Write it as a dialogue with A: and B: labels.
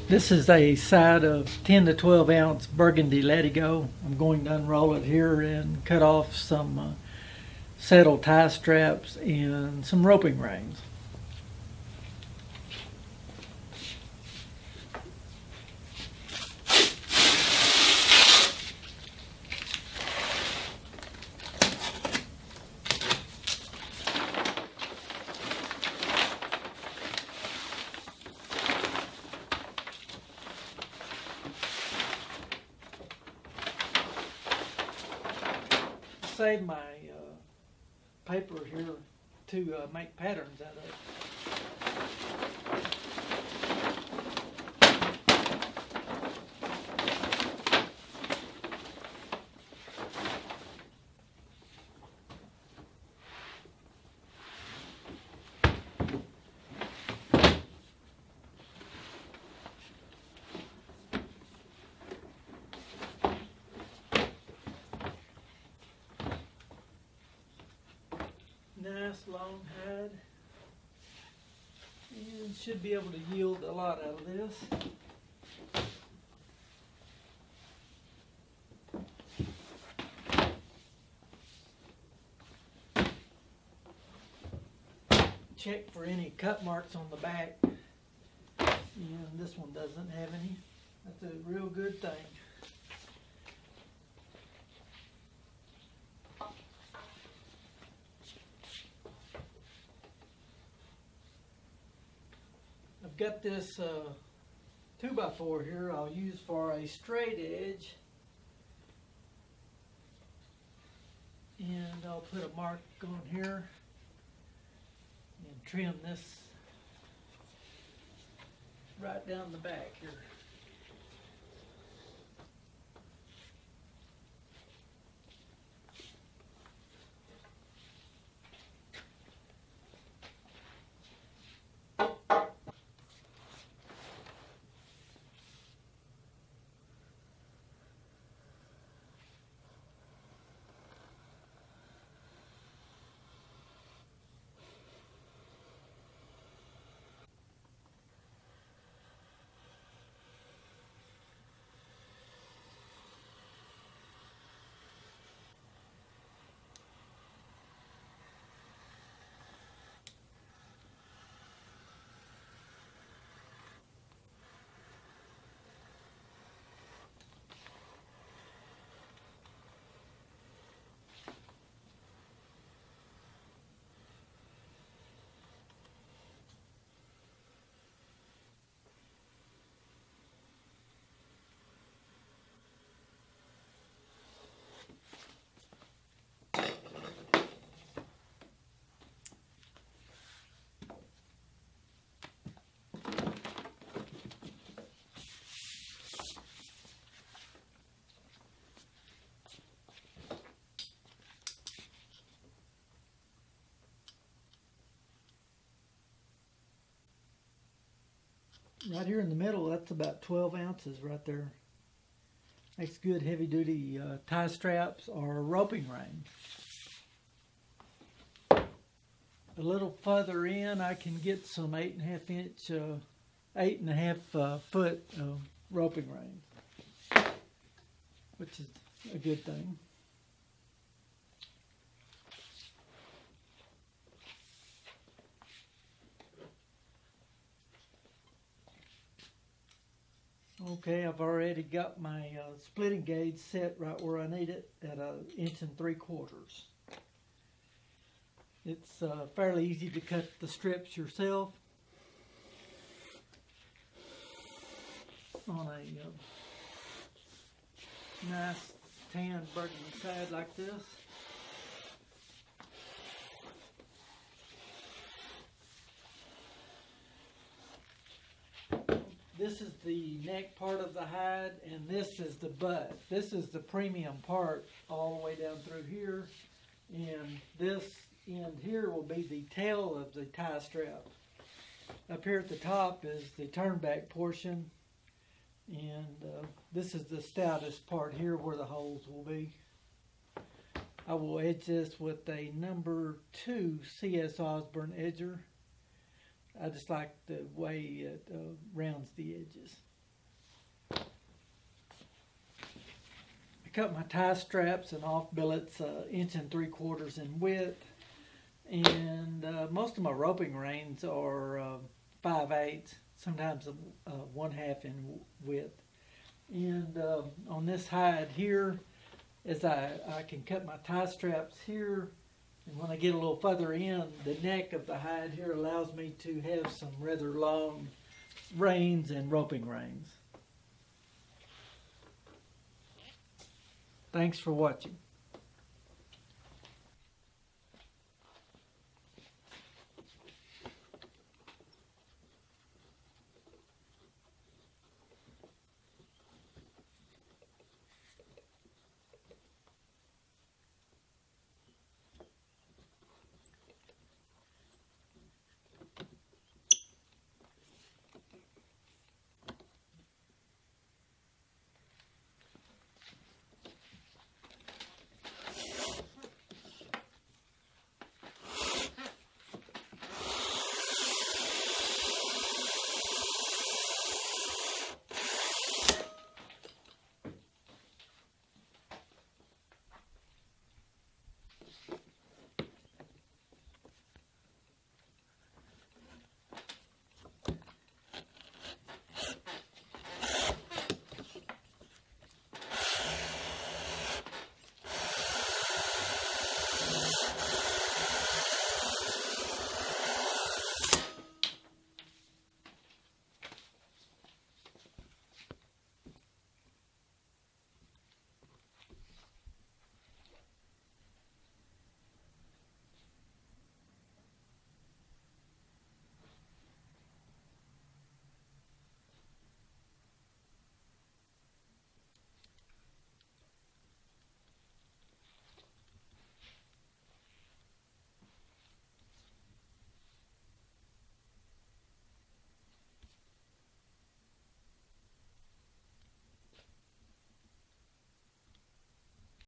A: This is a side of 10 to 12 ounce Burgundy Latigo. I'm going to unroll it here and cut off some saddle tie straps and some roping reins. Save my paper here to make patterns out of. Nice long hide, and should be able to yield a lot out of this. Check for any cut marks on the back, and this one doesn't have any. That's a real good thing. I've got this 2x4 here I'll use for a straight edge, and I'll put a mark on here and trim this right down the back here. Right here in the middle, that's about 12 ounces right there. Makes good heavy duty tie straps or roping rein. A little further in, I can get some 8.5 foot roping rein, which is a good thing. Okay, I've already got my splitting gauge set right where I need it at 1 3/4 inches. It's fairly easy to cut the strips yourself on a nice tan burgundy side like this. This is the neck part of the hide, and this is the butt. This is the premium part all the way down through here, and this end here will be the tail of the tie strap. Up here at the top is the turn back portion, and this is the stoutest part here where the holes will be. I will edge this with a number 2 CS Osborne edger. I just like the way it rounds the edges. cut my tie straps and off billets 1 3/4 inches in width, and most of my roping reins are 5/8, sometimes 1/2 in width. And on this hide here, as I can cut my tie straps here, and when I get a little further in, the neck of the hide here allows me to have some rather long reins and roping reins. Thanks for watching.